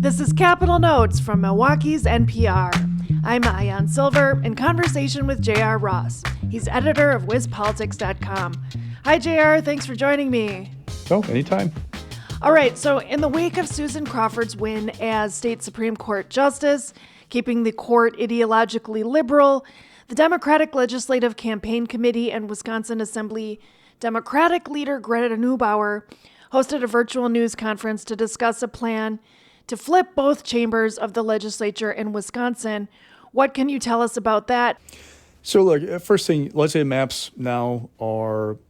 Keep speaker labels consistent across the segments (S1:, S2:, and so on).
S1: This is Capital Notes from Milwaukee's NPR. I'm Ayan Silver in conversation with J.R. Ross. He's editor of WizPolitics.com. Hi, J.R. Thanks for joining me.
S2: Oh, anytime.
S1: All right, so in the wake of Susan Crawford's win as state Supreme Court justice, keeping the court ideologically liberal, the Democratic Legislative Campaign Committee and Wisconsin Assembly Democratic leader Greta Neubauer hosted a virtual news conference to discuss a plan to flip both chambers of the legislature in Wisconsin. What can you tell us about that?
S2: So look, first thing, legislative maps now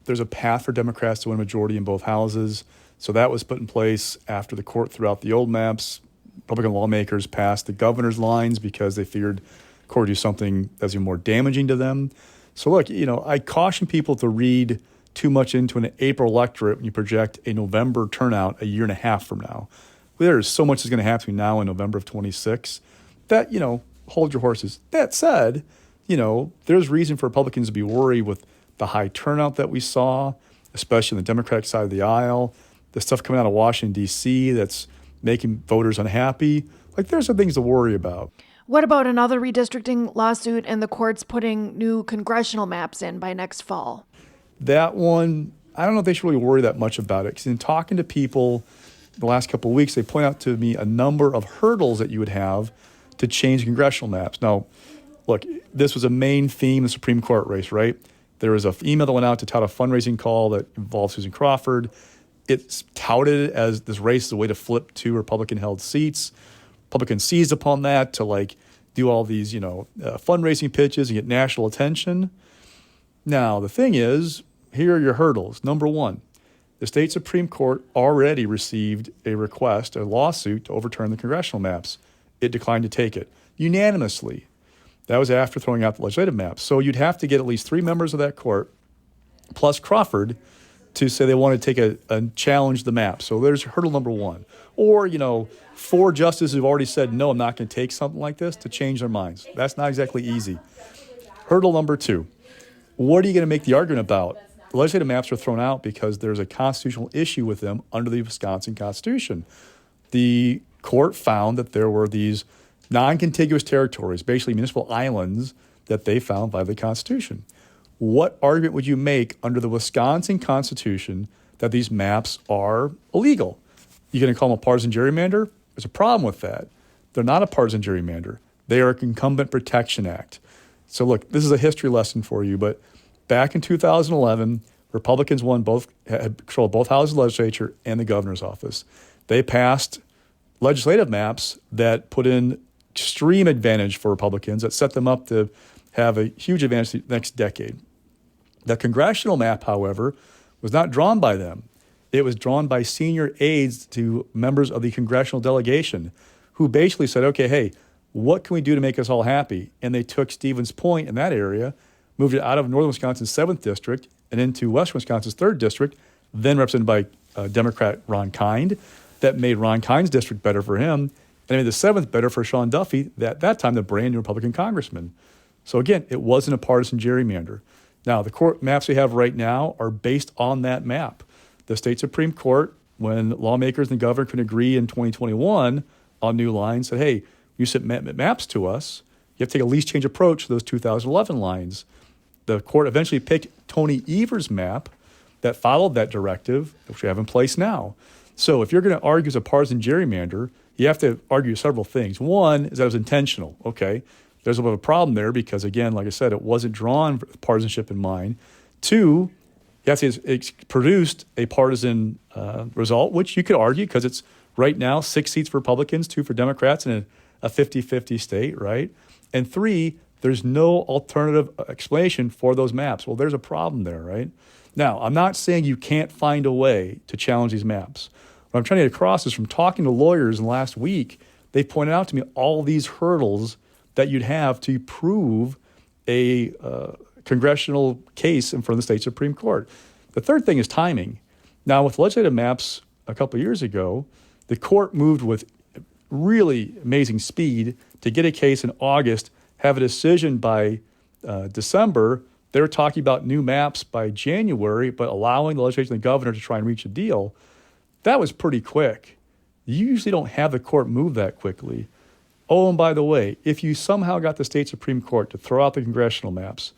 S2: there's a path for Democrats to win a majority in both houses. So that was put in place after the court threw out the old maps. Republican lawmakers passed the governor's lines because they feared the court would do something that's even more damaging to them. So look, I caution people to read too much into an April electorate when you project a November turnout a year and a half from now. There's so much that's going to happen between now and November of 26 that, hold your horses. That said, there's reason for Republicans to be worried with the high turnout that we saw, especially on the Democratic side of the aisle, the stuff coming out of Washington, D.C. that's making voters unhappy. There's some things to worry about.
S1: What about another redistricting lawsuit and the courts putting new congressional maps in by next fall?
S2: That one, I don't know if they should really worry that much about it, because in talking to people the last couple of weeks, they point out to me a number of hurdles that you would have to change congressional maps. Now, look, this was a main theme in the Supreme Court race, right? There was an email that went out to tout a fundraising call that involved Susan Crawford. It's touted as this race is a way to flip two Republican-held seats. Republicans seized upon that to do all these, fundraising pitches and get national attention. Now, the thing is, here are your hurdles. Number one, the state Supreme Court already received a lawsuit to overturn the congressional maps. It declined to take it unanimously. That was after throwing out the legislative maps. So you'd have to get at least 3 members of that court, plus Crawford, to say they want to take a challenge the map. So there's hurdle number one. Or, 4 justices who've already said, no, I'm not going to take something like this, to change their minds. That's not exactly easy. Hurdle number 2. What are you going to make the argument about? The legislative maps are thrown out because there's a constitutional issue with them under the Wisconsin Constitution. The court found that there were these non-contiguous territories, basically municipal islands, that they found violate the Constitution. What argument would you make under the Wisconsin Constitution that these maps are illegal? You going to call them a partisan gerrymander? There's a problem with that. They're not a partisan gerrymander. They are an Incumbent Protection Act. So look, this is a history lesson for you, but back in 2011, Republicans had control of both houses of the legislature and the governor's office. They passed legislative maps that put in extreme advantage for Republicans, that set them up to have a huge advantage the next decade. The congressional map, however, was not drawn by them. It was drawn by senior aides to members of the congressional delegation who basically said, okay, hey, what can we do to make us all happy? And they took Stevens Point in that area, moved it out of northern Wisconsin's 7th district and into western Wisconsin's 3rd district, then represented by Democrat Ron Kind. That made Ron Kind's district better for him, and it made the 7th better for Sean Duffy, at that time the brand new Republican congressman. So again, it wasn't a partisan gerrymander. Now, the court maps we have right now are based on that map. The state Supreme Court, when lawmakers and the governor couldn't agree in 2021 on new lines, said, hey, you submit maps to us, you have to take a least change approach to those 2011 lines. The court eventually picked Tony Evers' map that followed that directive, which we have in place now. So if you're going to argue as a partisan gerrymander, you have to argue several things. One is that it was intentional. Okay, there's a bit of a problem there because, again, like I said, it wasn't drawn with partisanship in mind. 2, you have to say it's produced a partisan result, which you could argue because it's right now 6 seats for Republicans, 2 for Democrats in a 50-50 state, right? And 3, there's no alternative explanation for those maps. Well, there's a problem there, right? Now, I'm not saying you can't find a way to challenge these maps. What I'm trying to get across is from talking to lawyers in the last week, they pointed out to me all these hurdles that you'd have to prove a congressional case in front of the state Supreme Court. The third thing is timing. Now, with legislative maps a couple of years ago, the court moved with really amazing speed to get a case in August, have a decision by December. They were talking about new maps by January, but allowing the legislature and the governor to try and reach a deal. That was pretty quick. you usually don't have the court move that quickly. Oh, and by the way, if you somehow got the state Supreme Court to throw out the congressional maps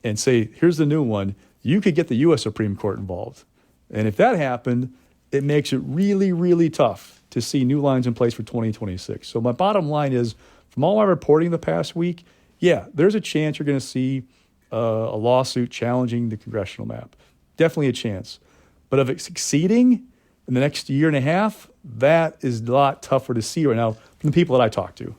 S2: and say, here's the new one, you could get the U.S. Supreme Court involved. And if that happened, it makes it really, really tough to see new lines in place for 2026. So my bottom line is, from all our reporting the past week, yeah, there's a chance you're going to see a lawsuit challenging the congressional map. Definitely a chance. But of it succeeding in the next year and a half, that is a lot tougher to see right now from the people that I talk to.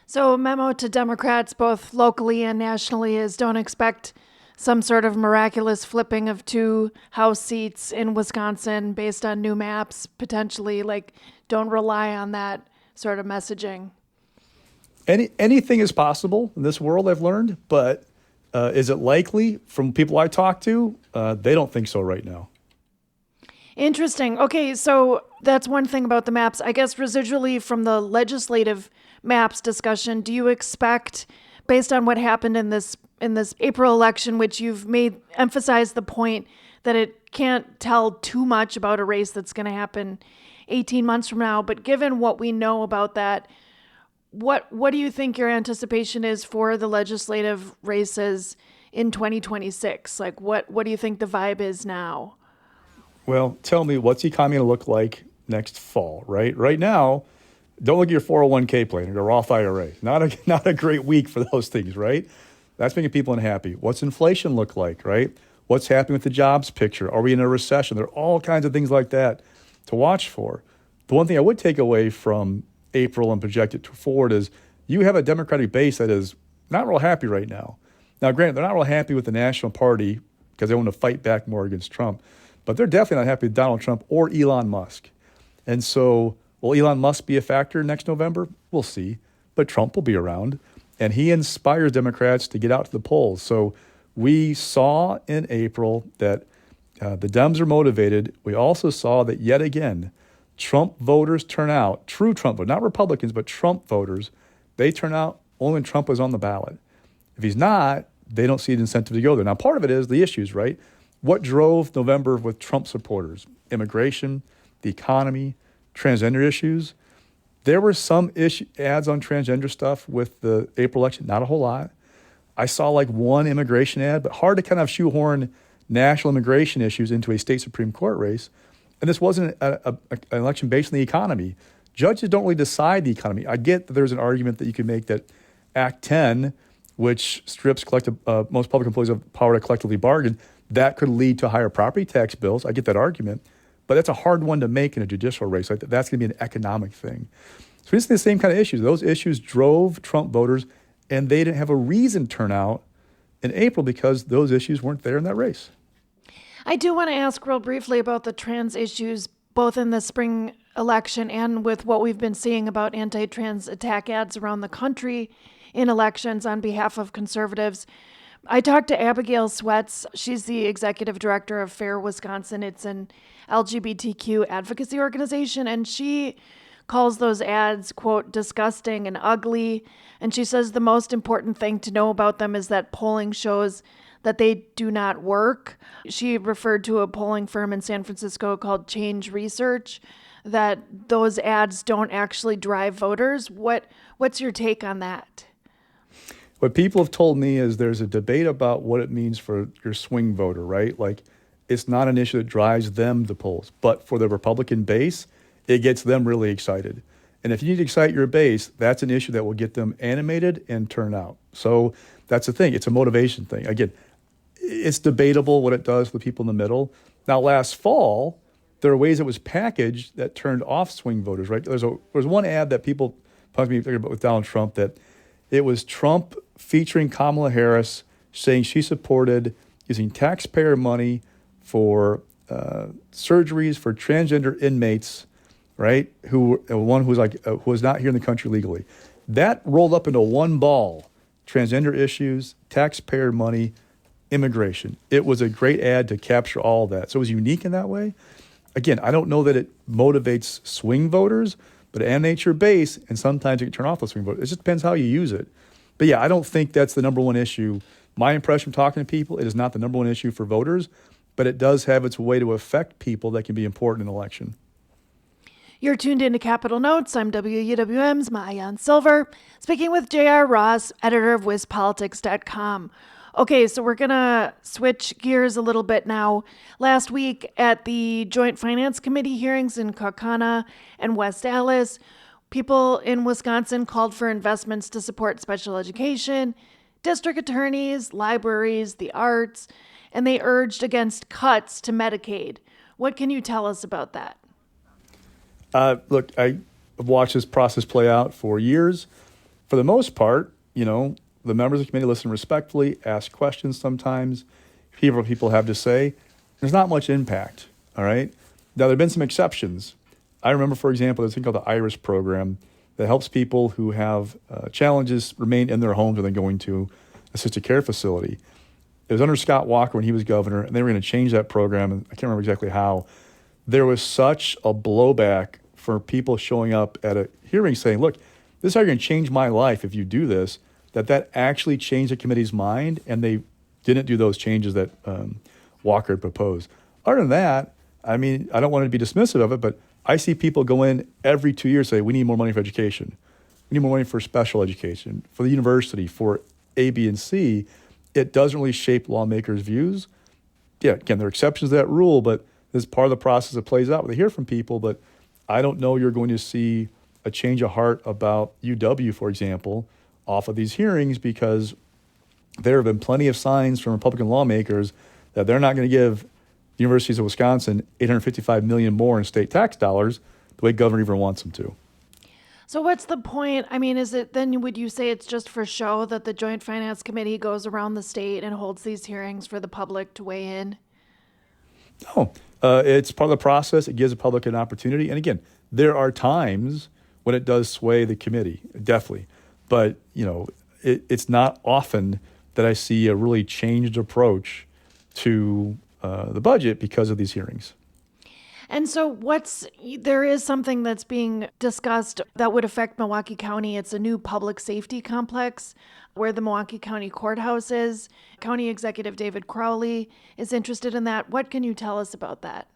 S1: So a memo to Democrats, both locally and nationally, is don't expect some sort of miraculous flipping of 2 House seats in Wisconsin based on new maps, potentially. Like, don't rely on that sort of messaging.
S2: Anything is possible in this world, I've learned, but is it likely from people I talk to? They don't think so right now.
S1: Interesting. Okay, so that's one thing about the maps. I guess residually from the legislative maps discussion, do you expect, based on what happened in this April election, which you've emphasized the point that it can't tell too much about a race that's going to happen 18 months from now, but given what we know about that, what do you think your anticipation is for the legislative races in 2026? Like, what do you think the vibe is now?
S2: Well, tell me, what's the economy going to look like next fall, right? Right now, don't look at your 401k plan or your Roth IRA. Not a great week for those things, right? That's making people unhappy. What's inflation look like, right? What's happening with the jobs picture? Are we in a recession? There are all kinds of things like that to watch for. The one thing I would take away from April and project it forward is you have a Democratic base that is not real happy right now. Now, granted, they're not real happy with the National Party because they want to fight back more against Trump, but they're definitely not happy with Donald Trump or Elon Musk. And so, will Elon Musk be a factor next November? We'll see. But Trump will be around, and he inspires Democrats to get out to the polls. So we saw in April that the Dems are motivated. We also saw that yet again, Trump voters turn out, true Trump voters, not Republicans, but Trump voters, they turn out only when Trump is on the ballot. If he's not, they don't see an incentive to go there. Now, part of it is the issues, right? What drove November with Trump supporters? Immigration, the economy, transgender issues. There were some ads on transgender stuff with the April election, not a whole lot. I saw like one immigration ad, but hard to kind of shoehorn national immigration issues into a state Supreme Court race. And this wasn't an election based on the economy. Judges don't really decide the economy. I get that there's an argument that you could make that Act 10, which strips most public employees of power to collectively bargain, that could lead to higher property tax bills. I get that argument. But that's a hard one to make in a judicial race. Like that's going to be an economic thing. So it's the same kind of issues. Those issues drove Trump voters, and they didn't have a reason to turn out in April because those issues weren't there in that race.
S1: I do want to ask real briefly about the trans issues, both in the spring election and with what we've been seeing about anti-trans attack ads around the country in elections on behalf of conservatives. I talked to Abigail Sweats. She's the executive director of FAIR Wisconsin. It's an LGBTQ advocacy organization, and she calls those ads, quote, disgusting and ugly. And she says the most important thing to know about them is that polling shows that they do not work. She referred to a polling firm in San Francisco called Change Research, that those ads don't actually drive voters. What's your take on that?
S2: What people have told me is there's a debate about what it means for your swing voter, right? Like, it's not an issue that drives them to polls, but for the Republican base, it gets them really excited. And if you need to excite your base, that's an issue that will get them animated and turn out. So that's the thing. It's a motivation thing. Again, it's debatable what it does for the people in the middle. Now, last fall, there are ways it was packaged that turned off swing voters, right? There's one ad that people talked to me about with Donald Trump that it was Trump featuring Kamala Harris saying she supported using taxpayer money for surgeries for transgender inmates, right? Who was not here in the country legally. That rolled up into one ball: transgender issues, taxpayer money, immigration. It was a great ad to capture all of that. So it was unique in that way. Again, I don't know that it motivates swing voters, but it animates your base, and sometimes it can turn off the swing voters. It just depends how you use it. But yeah, I don't think that's the number one issue. My impression from talking to people, it is not the number one issue for voters, but it does have its way to affect people that can be important in an election.
S1: You're tuned into Capital Notes. I'm WUWM's Maayan Silver, speaking with J.R. Ross, editor of WisPolitics.com. Okay, so we're going to switch gears a little bit now. Last week at the Joint Finance Committee hearings in Kaukauna and West Allis, people in Wisconsin called for investments to support special education, district attorneys, libraries, the arts, and they urged against cuts to Medicaid. What can you tell us about that?
S2: Look, I've watched this process play out for years. For the most part, the members of the committee listen respectfully, ask questions sometimes, hear what people have to say. There's not much impact, all right? Now, there have been some exceptions. I remember, for example, there's a thing called the IRIS program that helps people who have challenges remain in their homes rather than going to assisted care facility. It was under Scott Walker when he was governor, and they were going to change that program, and I can't remember exactly how. There was such a blowback for people showing up at a hearing saying, look, this is how you're going to change my life if you do this, that actually changed the committee's mind, and they didn't do those changes that Walker had proposed. Other than that, I mean, I don't want to be dismissive of it, but I see people go in every 2 years say, we need more money for education. We need more money for special education, for the university, for A, B, and C. It doesn't really shape lawmakers' views. Yeah, again, there are exceptions to that rule, but this is part of the process that plays out. They hear from people, but I don't know you're going to see a change of heart about UW, for example, off of these hearings, because there have been plenty of signs from Republican lawmakers that they're not going to give the universities of Wisconsin $855 million more in state tax dollars the way Governor Evers wants them to.
S1: So what's the point? I mean, is it then, would you say it's just for show that the Joint Finance Committee goes around the state and holds these hearings for the public to weigh in?
S2: No, it's part of the process. It gives the public an opportunity. And again, there are times when it does sway the committee, definitely. But, it's not often that I see a really changed approach to the budget because of these hearings.
S1: And so there is something that's being discussed that would affect Milwaukee County. It's a new public safety complex where the Milwaukee County Courthouse is. County Executive David Crowley is interested in that. What can you tell us about that?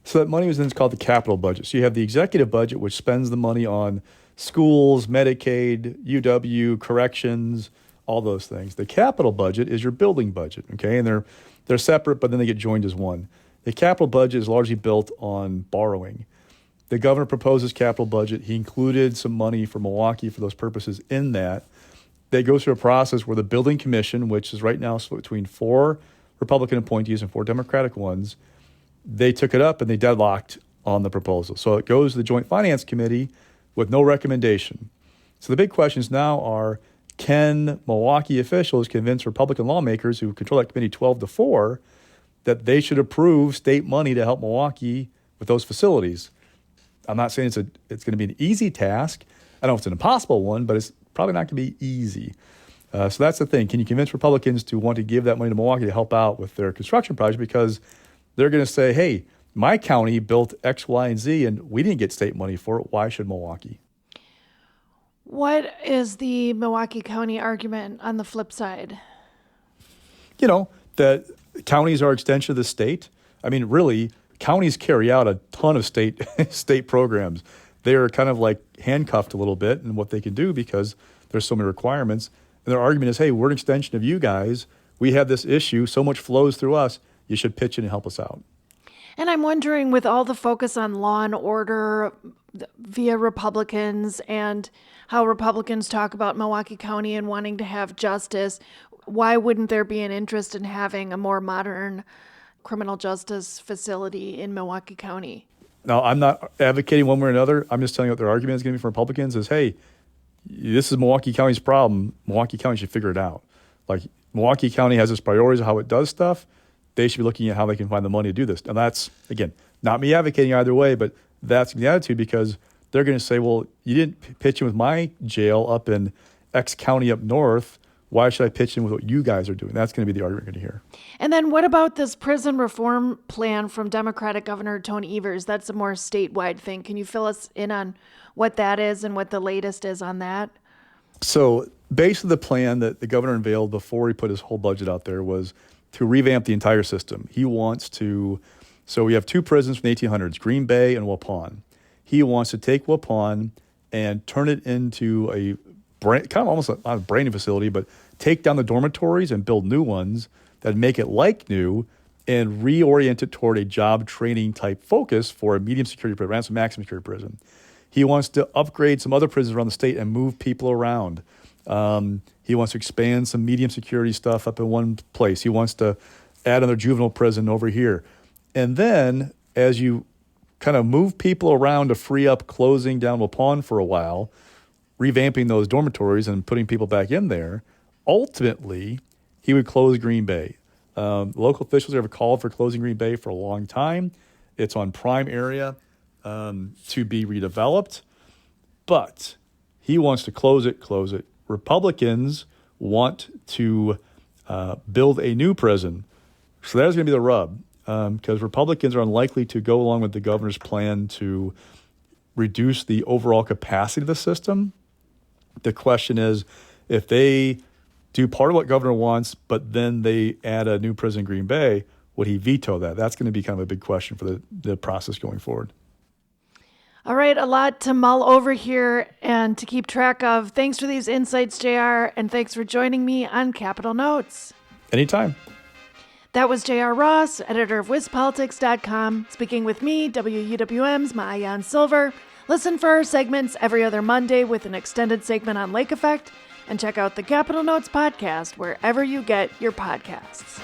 S2: So that money was then called the capital budget. So you have the executive budget, which spends the money on schools, Medicaid, UW, corrections, all those things. The capital budget is your building budget, okay? And they're separate, but then they get joined as one. The capital budget is largely built on borrowing. The governor proposed his capital budget. He included some money for Milwaukee for those purposes in that. They go through a process where the building commission, which is right now split between 4 Republican appointees and 4 Democratic ones, they took it up and they deadlocked on the proposal. So it goes to the Joint Finance Committee with no recommendation. So the big questions now are, can Milwaukee officials convince Republican lawmakers who control that committee 12-4 that they should approve state money to help Milwaukee with those facilities? I'm not saying it's going to be an easy task. I don't know if it's an impossible one, but it's probably not going to be easy. So that's the thing. Can you convince Republicans to want to give that money to Milwaukee to help out with their construction project? Because they're going to say, hey, my county built X, Y, and Z, and we didn't get state money for it. Why should Milwaukee?
S1: What is the Milwaukee County argument on the flip side?
S2: That counties are an extension of the state. I mean, really, counties carry out a ton of state programs. They are kind of like handcuffed a little bit in what they can do because there's so many requirements. And their argument is, hey, we're an extension of you guys. We have this issue. So much flows through us. You should pitch in and help us out.
S1: And I'm wondering, with all the focus on law and order via Republicans and how Republicans talk about Milwaukee County and wanting to have justice, why wouldn't there be an interest in having a more modern criminal justice facility in Milwaukee County?
S2: Now, I'm not advocating one way or another. I'm just telling you what their argument is going to be from Republicans is, hey, this is Milwaukee County's problem. Milwaukee County should figure it out. Like, Milwaukee County has its priorities of how it does stuff. They should be looking at how they can find the money to do this. And that's, again, not me advocating either way, but that's the attitude, because they're going to say, well, you didn't pitch in with my jail up in X county up north. Why should I pitch in with what you guys are doing? That's going to be the argument we're going to hear.
S1: And then what about this prison reform plan from Democratic Governor Tony Evers? That's a more statewide thing. Can you fill us in on what that is and what the latest is on that?
S2: So basically the plan that the governor unveiled before he put his whole budget out there was to revamp the entire system. He wants to, so we have 2 prisons from the 1800s, Green Bay and Waupun. He wants to take Waupun and turn it into a kind of almost not a brand new facility, but take down the dormitories and build new ones that make it like new and reorient it toward a job training type focus for a medium security prison, ransom maximum security prison. He wants to upgrade some other prisons around the state and move people around. He wants to expand some medium security stuff up in one place. He wants to add another juvenile prison over here. And then as you kind of move people around to free up closing down Waupun for a while, revamping those dormitories and putting people back in there, ultimately, he would close Green Bay. Local officials have called for closing Green Bay for a long time. It's on prime area to be redeveloped, but he wants to close it. Republicans want to build a new prison. So that's going to be the rub, because Republicans are unlikely to go along with the governor's plan to reduce the overall capacity of the system. The question is, if they do part of what governor wants, but then they add a new prison in Green Bay, would he veto that? That's going to be kind of a big question for the process going forward.
S1: All right, a lot to mull over here and to keep track of. Thanks for these insights, JR, and thanks for joining me on Capitol Notes.
S2: Anytime.
S1: That was J.R. Ross, editor of WisPolitics.com, speaking with me, WUWM's Maayan Silver. Listen for our segments every other Monday with an extended segment on lake effect, and check out the Capitol Notes podcast wherever you get your podcasts.